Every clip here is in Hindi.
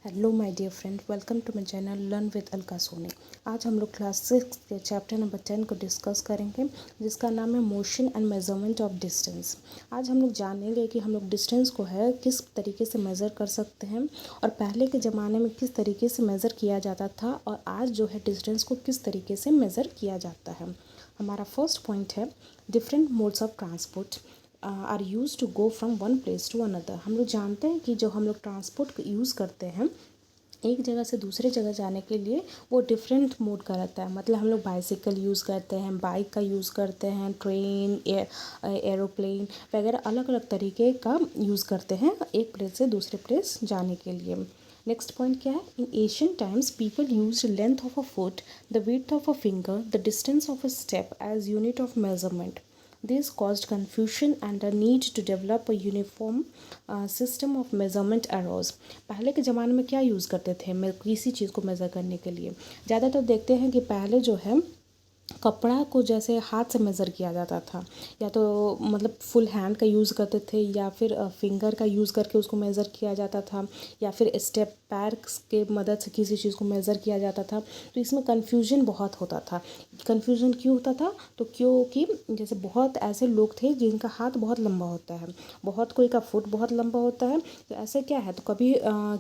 Hello my dear friend, welcome to my channel learn with Alka Soni. आज हम लोग क्लास 6 के चैप्टर नंबर 10 को डिस्कस करेंगे, जिसका नाम है motion and measurement of distance. आज हम लोग जानेंगे कि हम लोग डिस्टेंस को है किस तरीके से मेज़र कर सकते हैं और पहले के ज़माने में किस तरीके से मेज़र किया जाता था और आज जो है डिस्टेंस को किस तरीके से मेज़र किया जाता है। हमारा फर्स्ट पॉइंट है different modes of transport are used to go from one place to another. हम लोग जानते हैं कि जो हम लोग ट्रांसपोर्ट यूज़ करते हैं एक जगह से दूसरे जगह जाने के लिए, वो डिफरेंट मोड का रहता है। मतलब हम लोग बाइसिकल यूज़ करते हैं, बाइक का यूज़ करते हैं, ट्रेन, एरोप्लेन वगैरह अलग अलग तरीके का यूज़ करते हैं एक प्लेस से दूसरे प्लेस जाने के लिए। नेक्स्ट पॉइंट क्या है, in Asian times people use length of a foot, the width of a finger, the distance of a step as unit of measurement. This caused confusion and a need to develop a uniform system of measurement arose। पहले के ज़माने में क्या यूज़ करते थे किसी चीज़ को मेज़र करने के लिए? ज़्यादातर देखते हैं कि पहले जो है कपड़ा को जैसे हाथ से मेज़र किया जाता था, या तो मतलब फुल हैंड का यूज़ करते थे, या फिर फिंगर का यूज़ करके उसको मेज़र किया जाता था, या फिर स्टेप पैर के मदद से किसी चीज़ को मेज़र किया जाता था। तो इसमें कन्फ्यूजन बहुत होता था। कन्फ्यूजन क्यों होता था? तो क्योंकि जैसे बहुत ऐसे लोग थे जिनका हाथ बहुत लंबा होता है, बहुत कोई का फुट बहुत लंबा होता है। तो ऐसे क्या है, तो कभी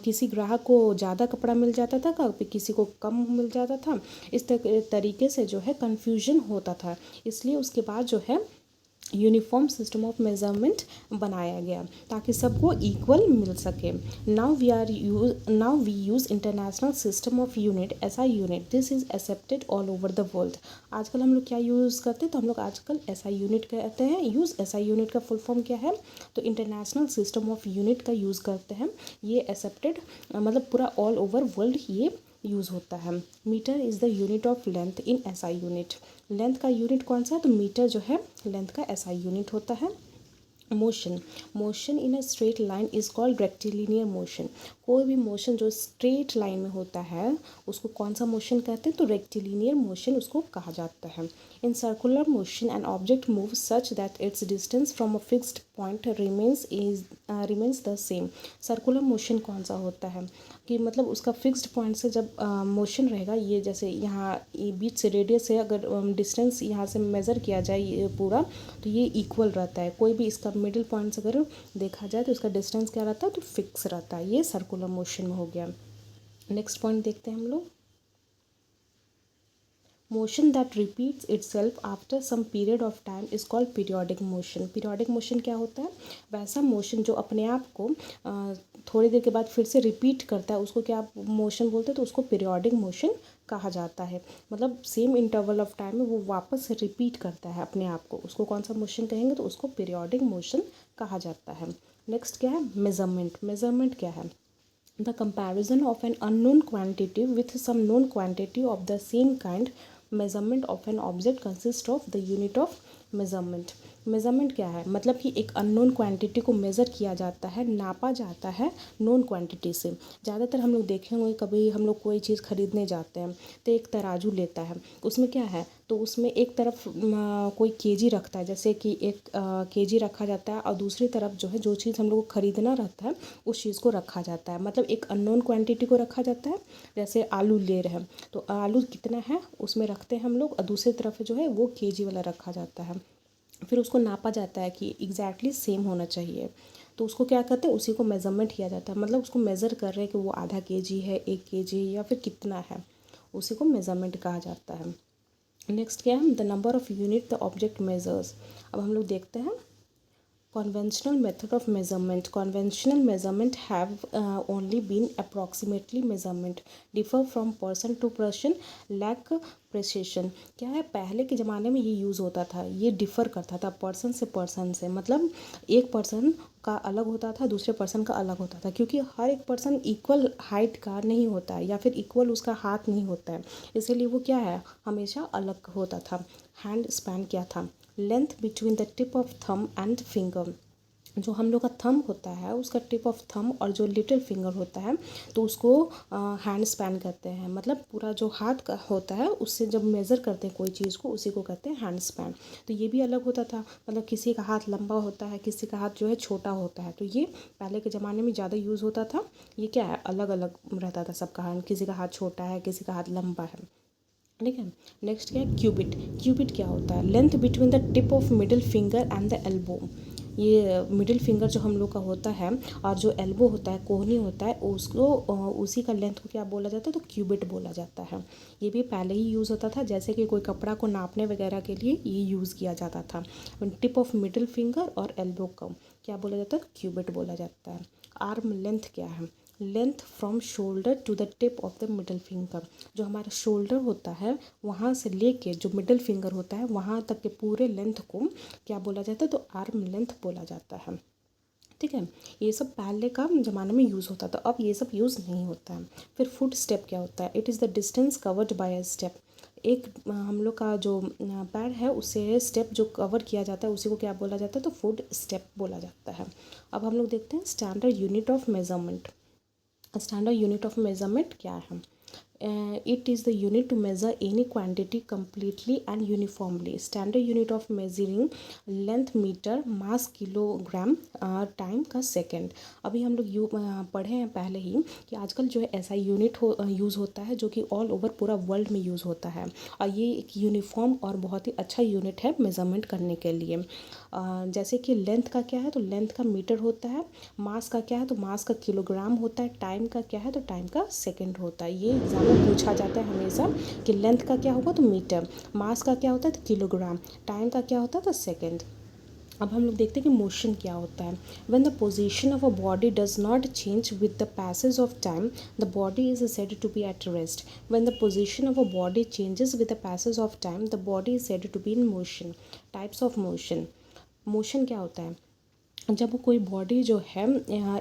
किसी ग्राहक को ज़्यादा कपड़ा मिल जाता था, कभी किसी को कम मिल जाता था। इस तरीके से जो है कन्फ्यूजन होता था। इसलिए उसके बाद जो है यूनिफॉर्म सिस्टम ऑफ मेजरमेंट बनाया गया ताकि सबको इक्वल मिल सके। Now we use international system of unit, ऐसा unit this is accepted all over the world. आजकल हम लोग क्या यूज़ करते हैं, तो हम लोग आजकल ऐसा यूनिट कहते हैं। ऐसा यूनिट का फुल फॉर्म क्या है, तो इंटरनेशनल सिस्टम ऑफ यूनिट का यूज़ करते हैं। ये एक्सेप्टेड मतलब पूरा ऑल ओवर वर्ल्ड ये यूज़ होता है। Metre is the unit of length in SI unit. Length का यूनिट कौन सा है, तो मीटर जो है लेंथ का एसआई यूनिट होता है। Motion in a straight line is called rectilinear motion. कोई भी मोशन जो स्ट्रेट लाइन में होता है उसको कौन सा मोशन कहते हैं, तो रेक्टिलिनियर मोशन उसको कहा जाता है। In circular motion an object move such that it's distance from a fixed point remains the same. Circular motion कौन सा होता है कि मतलब उसका फिक्स्ड पॉइंट से जब मोशन रहेगा, ये जैसे यहाँ बीच से रेडियस से अगर डिस्टेंस यहाँ से मेज़र किया जाए ये पूरा, तो ये इक्वल रहता है। कोई भी इसका मिडिल पॉइंट से अगर देखा जाए तो इसका डिस्टेंस क्या रहता है, तो फिक्स रहता है। ये सर्कुलर मोशन में हो गया। नेक्स्ट पॉइंट देखते हैं हम लोग, motion that repeats itself after some period of time is called periodic motion. Periodic motion क्या होता है, वैसा मोशन जो अपने आप को थोड़ी देर के बाद फिर से रिपीट करता है, उसको क्या मोशन बोलते हैं, तो उसको पीरियोडिक मोशन कहा जाता है। मतलब सेम इंटरवल ऑफ टाइम में वो वापस रिपीट करता है अपने आप को, उसको कौन सा मोशन कहेंगे, तो उसको पीरियोडिक मोशन कहा जाता है। नेक्स्ट क्या है, मेजरमेंट। मेजरमेंट क्या है, the comparison of an unknown quantity with some known quantity of the same kind। measurement of an object consists of the unit of measurement। Measurement क्या है, मतलब कि एक अननोन क्वांटिटी को मेज़र किया जाता है, नापा जाता है नोन क्वांटिटी से। ज़्यादातर हम लोग देखे होंगे, कभी हम लोग कोई चीज़ खरीदने जाते हैं तो एक तराजू लेता है, उसमें क्या है, तो उसमें एक तरफ कोई केजी रखता है, जैसे कि एक केजी रखा जाता है, और दूसरी तरफ जो है जो चीज़ हम लोग को ख़रीदना रहता है उस चीज़ को रखा जाता है। मतलब एक अननोन क्वांटिटी को रखा जाता है, जैसे आलू ले रहे हैं तो आलू कितना है उसमें रखते हैं हम लोग, और दूसरी तरफ जो है वो केजी वाला रखा जाता है। फिर उसको नापा जाता है कि एग्जैक्टली सेम होना चाहिए, तो उसको क्या कहते हैं, उसी को मेज़रमेंट किया जाता है। मतलब उसको मेज़र कर रहे हैं कि वो आधा केजी है, 1 केजी या फिर कितना है, उसी को मेज़रमेंट कहा जाता है। नेक्स्ट क्या है, the number of unit the object measures. अब हम लोग देखते हैं conventional method of measurement। conventional measurement have only been approximately measurement, differ from person to person, lack precision। क्या है, पहले के ज़माने में ये यूज़ होता था, ये डिफ़र करता था पर्सन से पर्सन से। मतलब एक पर्सन का अलग होता था, दूसरे पर्सन का अलग होता था, क्योंकि हर एक पर्सन इक्वल हाइट का नहीं होता है, या फिर इक्वल उसका हाथ नहीं होता है, इसीलिए वो क्या है हमेशा अलग होता था। हैंड स्पैन क्या था, length between the tip of thumb and finger. जो हम लोग का थंब होता है उसका टिप ऑफ थंब और जो लिटिल फिंगर होता है तो उसको हैंड स्पैन कहते हैं। मतलब पूरा जो हाथ का होता है उससे जब मेज़र करते हैं कोई चीज़ को उसी को कहते हैं हैंड स्पैन। तो ये भी अलग होता था, मतलब किसी का हाथ लंबा होता है, किसी का हाथ जो है छोटा होता है। तो ये पहले के ज़माने में ज़्यादा यूज़ होता था। ये क्या है, अलग अलग रहता था सबका हाथ, किसी का हाथ छोटा है, किसी का हाथ लंबा है। ठीक है। नेक्स्ट क्या है, क्यूबिट। क्यूबिट क्या होता है, length between the tip of middle finger and the elbow. ये मिडिल फिंगर जो हम लोग का होता है और जो एल्बो होता है, कोहनी होता है, उसको उसी का लेंथ को क्या बोला जाता है, तो क्यूबिट बोला जाता है। ये भी पहले ही यूज़ होता था, जैसे कि कोई कपड़ा को नापने वगैरह के लिए ये यूज़ किया जाता था। टिप ऑफ मिडिल फिंगर और एल्बो को क्या बोला जाता है, क्यूबिट बोला जाता है। आर्म लेंथ क्या है, length from shoulder to the tip of the middle finger. जो हमारा शोल्डर होता है वहाँ से लेके जो मिडल फिंगर होता है वहाँ तक के पूरे लेंथ को क्या बोला जाता है, तो आर्म लेंथ बोला जाता है। ठीक है। ये सब पहले का ज़माने में यूज़ होता था, अब ये सब यूज़ नहीं होता है। फिर फुट स्टेप क्या होता है, it is the distance covered by a step. एक हम लोग का जो पैर है उससे स्टेप जो कवर किया जाता है उसी को क्या बोला जाता है, तो फुट स्टेप बोला जाता है। अब हम लोग देखते हैं standard unit of measurement. Standard unit of measurement क्या है, it is the unit to measure any quantity completely and uniformly. Standard unit of measuring length metre, mass kilogram, time का सेकंड। अभी हम लोग पढ़े हैं पहले ही कि आजकल जो है ऐसा यूनिट यूज़ होता है जो कि ऑल ओवर पूरा वर्ल्ड में यूज़ होता है और ये एक यूनिफॉर्म और बहुत ही अच्छा यूनिट है मेज़रमेंट करने के लिए। जैसे कि लेंथ का क्या है, तो लेंथ का मीटर होता है। मास का क्या है, तो मास का किलोग्राम होता है। टाइम का क्या है, तो टाइम का सेकंड होता है। ये एग्जाम में पूछा जाता है हमेशा कि लेंथ का क्या होगा, तो मीटर। मास का क्या होता है, तो किलोग्राम। टाइम का क्या होता है, तो सेकंड। अब हम लोग देखते हैं कि मोशन क्या होता है। When the position of a body does not change with the passage of time the body is said to be at rest. When the position of a body changes with the passage of time the body is said to be in motion. Types of motion. Motion क्या होता है, जब कोई बॉडी जो है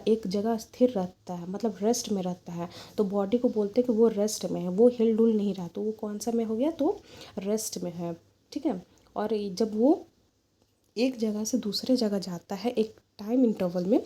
एक जगह स्थिर रहता है, मतलब रेस्ट में रहता है, तो बॉडी को बोलते हैं कि वो रेस्ट में है, वो हिल डुल नहीं रहा, तो वो कौन सा में हो गया, तो रेस्ट में है। ठीक है। और जब वो एक जगह से दूसरे जगह जाता है एक टाइम इंटरवल में,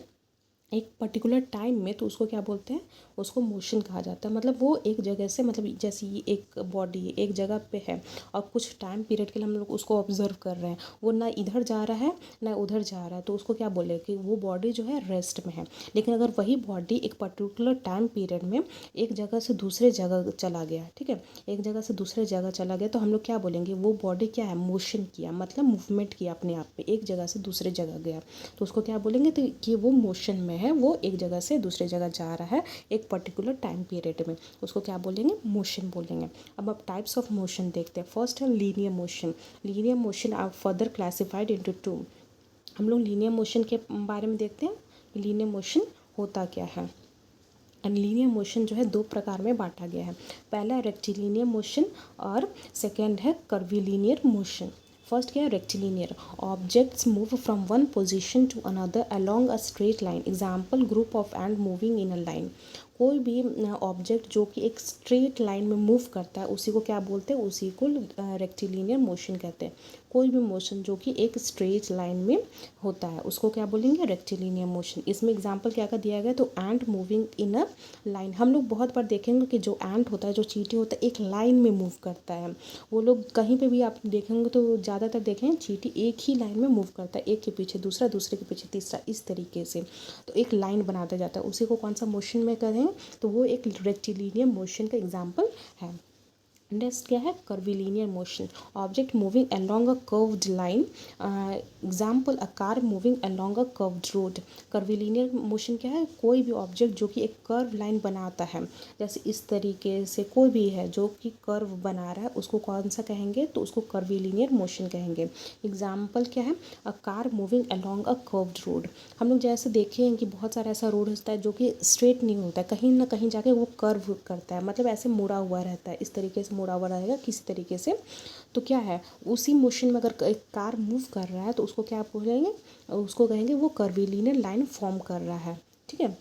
एक पर्टिकुलर टाइम में, तो उसको क्या बोलते हैं, उसको मोशन कहा जाता है। मतलब वो एक जगह से, मतलब जैसे ये एक बॉडी एक जगह पे है और कुछ टाइम पीरियड के लिए हम लोग उसको ऑब्जर्व कर रहे हैं, वो ना इधर जा रहा है ना उधर जा रहा है, तो उसको क्या बोले कि वो बॉडी जो है रेस्ट में है। लेकिन अगर वही बॉडी एक पर्टिकुलर टाइम पीरियड में एक जगह से दूसरे जगह चला गया, ठीक है, एक जगह से दूसरे जगह चला गया, तो हम लोग क्या बोलेंगे, वो बॉडी क्या है, मोशन किया, मतलब मूवमेंट किया अपने आप में, एक जगह से दूसरे जगह गया, तो उसको क्या बोलेंगे, तो कि वो मोशन में है, वो एक जगह से दूसरे जगह जा रहा है एक पर्टिकुलर टाइम पीरियड में, उसको क्या बोलेंगे, मोशन बोलेंगे। अब टाइप्स ऑफ मोशन देखते हैं। फर्स्ट है linear motion. Linear motion are further classified into two. हम लोग लीनियर मोशन के बारे में देखते हैं। लीनियर मोशन होता क्या है। एंड लीनियर मोशन जो है दो प्रकार में बांटा गया है। पहला है रेक्टिलिनियर मोशन और सेकेंड है कर्विलिनियर मोशन। फर्स्ट क्या है, rectilinear. Objects move from one position to another along a straight line. Example, group of and moving in a line. कोई भी ऑब्जेक्ट जो कि एक स्ट्रेट लाइन में मूव करता है उसी को क्या बोलते हैं, उसी को रेक्टिलिनियर मोशन कहते हैं। कोई भी मोशन जो कि एक स्ट्रेट लाइन में होता है उसको क्या बोलेंगे, रेक्टिलिनियर मोशन। इसमें एग्जांपल क्या क्या दिया गया, तो एंट मूविंग इन अ लाइन। हम लोग बहुत बार देखेंगे कि जो एंट होता है, जो चींटी होता है, एक लाइन में मूव करता है। वो लोग कहीं पे भी आप देखेंगे तो ज़्यादातर देखें चींटी एक ही लाइन में मूव करता है, एक के पीछे दूसरा, दूसरे के पीछे तीसरा, इस तरीके से। तो एक लाइन बनाता जाता है, उसी को कौन सा मोशन में करें, तो वो एक रेक्टिलिनियर मोशन का एग्जाम्पल है। नेक्स्ट क्या है, curvilinear motion. Object moving along a curved line. Example, a car moving along a curved road. Curvilinear motion क्या है, कोई भी ऑब्जेक्ट जो कि एक कर्व लाइन बनाता है, जैसे इस तरीके से कोई भी है जो कि कर्व बना रहा है, उसको कौन सा कहेंगे, तो उसको कर्विलिनियर मोशन कहेंगे। एग्जाम्पल क्या है, a car moving along a curved road. हम लोग जैसे देखें कि बहुत सारा ऐसा रोड होता है जो कि स्ट्रेट नहीं होता है, कहीं ना कहीं जाके वो कर्व करता है, मतलब ऐसे मुड़ा हुआ रहता है, इस तरीके से मुड़ा हुआ रहेगा किसी तरीके से। तो क्या है, उसी मोशन में अगर एक कार मूव कर रहा है तो उसको क्या बोलेंगे, उसको कहेंगे वो कर्विलिनियर लाइन फॉर्म कर रहा है। ठीक है।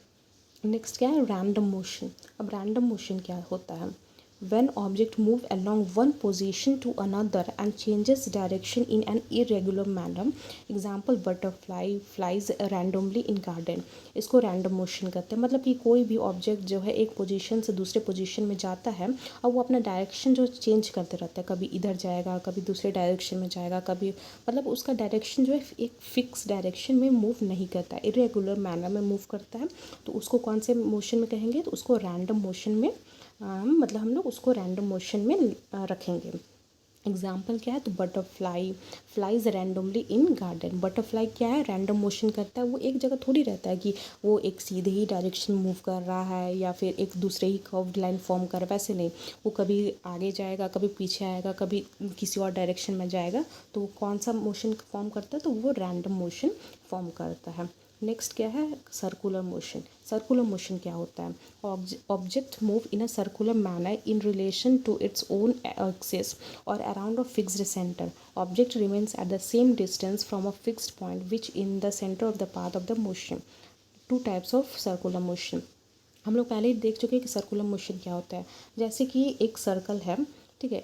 नेक्स्ट क्या है, रैंडम मोशन। अब रैंडम मोशन क्या होता है, when object move along one position to another and changes direction in an irregular manner. Example butterfly flies randomly in garden. इसको रैंडम मोशन कहते हैं, मतलब कि कोई भी ऑब्जेक्ट जो है एक पोजीशन से दूसरे पोजीशन में जाता है और वो अपना डायरेक्शन जो चेंज करते रहता है, कभी इधर जाएगा कभी दूसरे डायरेक्शन में जाएगा, कभी मतलब उसका डायरेक्शन जो है एक फिक्स डायरेक्शन में मूव नहीं करता है, इरेगुलर मैनर में मूव करता है। तो उसको कौन से मोशन में कहेंगे, तो उसको रैंडम मोशन में मतलब हम लोग उसको रैंडम मोशन में रखेंगे। एग्जाम्पल क्या है, तो butterfly flies randomly in garden. Butterfly क्या है, रैंडम मोशन करता है, वो एक जगह थोड़ी रहता है कि वो एक सीधे ही डायरेक्शन मूव कर रहा है या फिर एक दूसरे ही कर्व्ड लाइन फॉर्म कर रहा है, वैसे नहीं, वो कभी आगे जाएगा कभी पीछे आएगा कभी किसी और डायरेक्शन में जाएगा। तो वो कौन सा मोशन फॉर्म करता है, तो वो रैंडम मोशन फॉर्म करता है। नेक्स्ट क्या है, सर्कुलर मोशन। सर्कुलर मोशन क्या होता है, object move in a circular manner in relation to its own axis और around a fixed centre. Object remains at the same distance from a fixed point which in the centre of the path of the motion. Two types of circular motion. हम लोग पहले ही देख चुके हैं कि सर्कुलर मोशन क्या होता है। जैसे कि एक सर्कल है, ठीक है,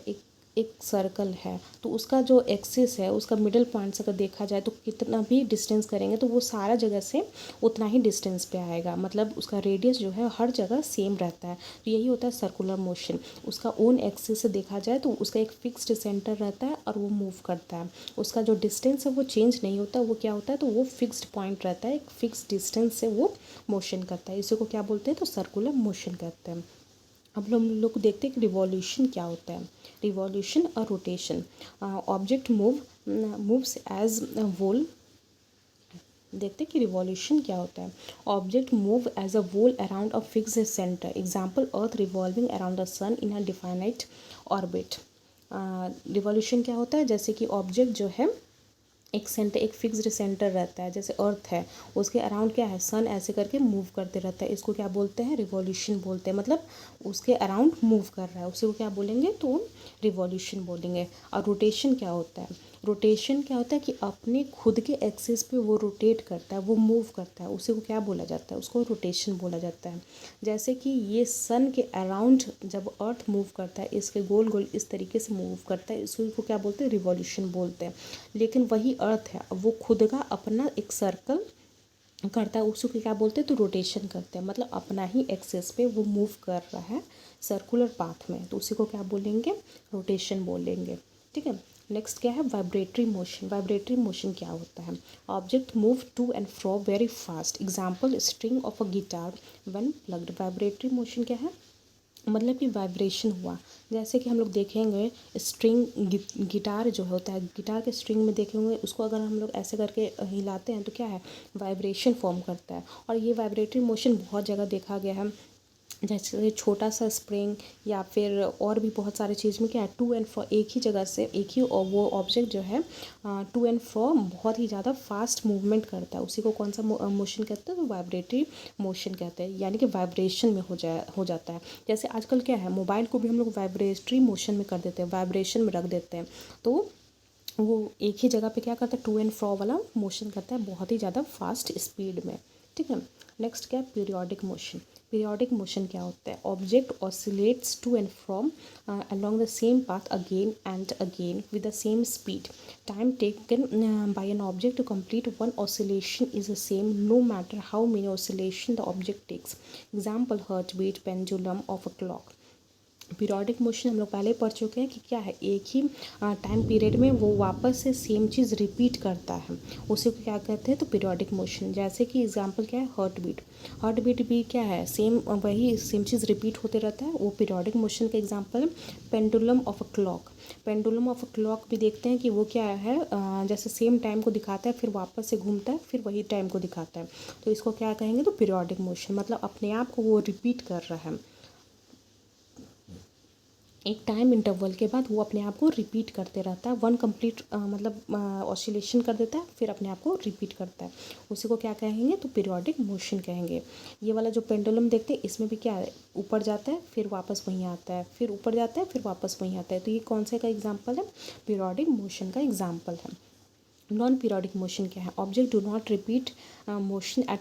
एक सर्कल है, तो उसका जो एक्सिस है उसका मिडल पॉइंट से अगर देखा जाए तो कितना भी डिस्टेंस करेंगे तो वो सारा जगह से उतना ही डिस्टेंस पे आएगा, मतलब उसका रेडियस जो है हर जगह सेम रहता है। तो यही होता है सर्कुलर मोशन। उसका ओन एक्सिस से देखा जाए तो उसका एक फिक्स्ड सेंटर रहता है और वो मूव करता है। उसका जो डिस्टेंस है वो चेंज नहीं होता, वो क्या होता है, तो वो फिक्स्ड पॉइंट रहता है, एक फिक्स्ड डिस्टेंस से वो मोशन करता है। इसी को क्या बोलते हैं, तो सर्कुलर मोशन कहते हैं। अब हम लोग देखते हैं कि रिवॉल्यूशन क्या होता है। रिवॉल्यूशन और rotation. Object moves as whole. देखते हैं कि रिवॉल्यूशन क्या होता है। Object move as a whole around a fixed centre. Example earth revolving around the sun in a definite orbit. Revolution क्या होता है, जैसे कि ऑब्जेक्ट जो है एक सेंटर एक फिक्स्ड सेंटर रहता है, जैसे अर्थ है उसके अराउंड क्या है, सन ऐसे करके मूव करते रहता है, इसको क्या बोलते हैं, रिवॉल्यूशन बोलते हैं। मतलब उसके अराउंड मूव कर रहा है, उसी को क्या बोलेंगे, तो रिवॉल्यूशन बोलेंगे। और रोटेशन क्या होता है, रोटेशन क्या होता है कि अपने खुद के एक्सिस पे वो रोटेट करता है, वो मूव करता है, उसी को क्या बोला जाता है, उसको रोटेशन बोला जाता है। जैसे कि ये सन के अराउंड जब अर्थ मूव करता है, इसके गोल गोल इस तरीके से मूव करता है, इसको क्या बोलते हैं, रिवॉल्यूशन बोलते हैं। लेकिन वही अर्थ है, वो खुद का अपना एक सर्कल करता है, उसको क्या बोलते हैं, तो रोटेशन करते हैं, मतलब अपना ही एक्सेस पे वो मूव कर रहा है सर्कुलर पाथ में, तो उसी को क्या बोलेंगे, रोटेशन बोलेंगे। ठीक है। नेक्स्ट क्या है, वाइब्रेटरी मोशन। वाइब्रेटरी मोशन क्या होता है, object move to and fro very fast. Example string of a guitar when plugged. Vibratory motion क्या है, मतलब कि वाइब्रेशन हुआ। जैसे कि हम लोग देखेंगे स्ट्रिंग गिटार जो होता है, गिटार के स्ट्रिंग में देखे होंगे, उसको अगर हम लोग ऐसे करके हिलाते हैं तो क्या है, वाइब्रेशन फॉर्म करता है। और ये वाइब्रेटरी मोशन बहुत जगह देखा गया है, जैसे छोटा सा स्प्रिंग या फिर और भी बहुत सारे चीज़ में क्या है, टू एंड फ्रो एक ही जगह से एक ही वो ऑब्जेक्ट जो है टू एंड फ्रो बहुत ही ज़्यादा फास्ट मूवमेंट करता है, उसी को कौन सा मोशन कहते हैं, तो वाइब्रेटरी मोशन कहते हैं, यानी कि वाइब्रेशन में हो जाता है। जैसे आजकल क्या है, मोबाइल को भी हम लोग वाइब्रेटरी मोशन में कर देते हैं, वाइब्रेशन में रख देते हैं, तो वो एक ही जगह पे क्या करता है, टू एंड फ्रो वाला मोशन करता है बहुत ही ज़्यादा फास्ट स्पीड में। ठीक है। नेक्स्ट क्या है, पीरियोडिक मोशन। पीरियोडिक मोशन क्या होता है, object oscillates to and from along the same path again and again with the same speed. Time taken by an object to complete one oscillation is the same no matter how many oscillation the object takes. Example heartbeat, pendulum of a clock. Periodic motion हम लोग पहले पढ़ चुके हैं कि क्या है, एक ही टाइम पीरियड में वो वापस से सेम चीज़ रिपीट करता है, उसी को क्या कहते हैं, तो पीरियोडिक मोशन। जैसे कि एग्जांपल क्या है, हार्ट बीट। हार्ट बीट भी क्या है, सेम वही सेम चीज़ रिपीट होते रहता है, वो पीरियोडिक मोशन का एग्जांपल है। Pendulum of a clock. Pendulum of a clock भी देखते हैं कि वो क्या है, जैसे सेम टाइम को दिखाता है फिर वापस से घूमता है फिर वही टाइम को दिखाता है, तो इसको क्या कहेंगे, तो पीरियोडिक मोशन, मतलब अपने आप को वो रिपीट कर रहा है, एक टाइम इंटरवल के बाद वो अपने आप को रिपीट करते रहता है, वन कंप्लीट मतलब ऑसिलेशन कर देता है फिर अपने आप को रिपीट करता है, उसी को क्या कहेंगे, तो पीरियोडिक मोशन कहेंगे। ये वाला जो पेंडुलम देखते हैं इसमें भी क्या है, ऊपर जाता है फिर वापस वहीं आता है, फिर ऊपर जाता है फिर वापस वहीं आता है, तो ये कौन से का एग्जाम्पल है, पीरियोडिक मोशन का एग्जाम्पल है। नॉन पीरियोडिक मोशन क्या है? Object do not repeat motion at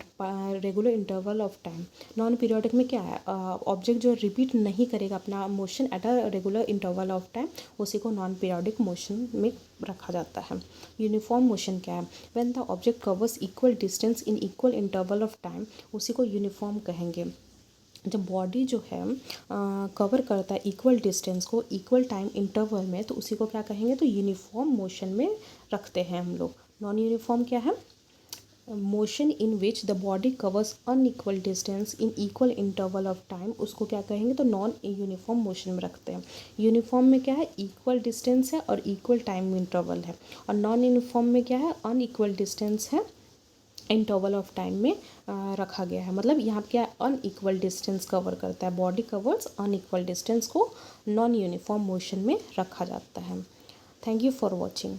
regular interval of time. Non periodic में क्या है? ऑब्जेक्ट जो रिपीट नहीं करेगा अपना motion at a regular interval of time, उसी को नॉन पीरियोडिक मोशन में रखा जाता है। यूनिफॉर्म मोशन क्या है? When the object covers equal distance in equal interval of time, उसी को यूनिफॉर्म कहेंगे। जब बॉडी जो है कवर करता है इक्वल डिस्टेंस को इक्वल टाइम इंटरवल में, तो उसी को क्या कहेंगे? तो यूनिफॉर्म मोशन में रखते हैं हम लोग। नॉन यूनिफॉर्म क्या है? Motion in which the body covers unequal distance in equal interval of time, उसको क्या कहेंगे? तो नॉन यूनिफॉर्म मोशन में रखते हैं। यूनिफॉर्म में क्या है? इक्वल डिस्टेंस है और इक्वल टाइम इंटरवल है, और नॉन यूनिफॉर्म में क्या है? अनइक्वल डिस्टेंस है, इंटरवल ऑफ टाइम में रखा गया है। मतलब यहाँ पे क्या अनइक्वल डिस्टेंस कवर करता है, बॉडी कवर्स अनइक्वल डिस्टेंस को नॉन यूनिफॉर्म मोशन में रखा जाता है। Thank you for watching.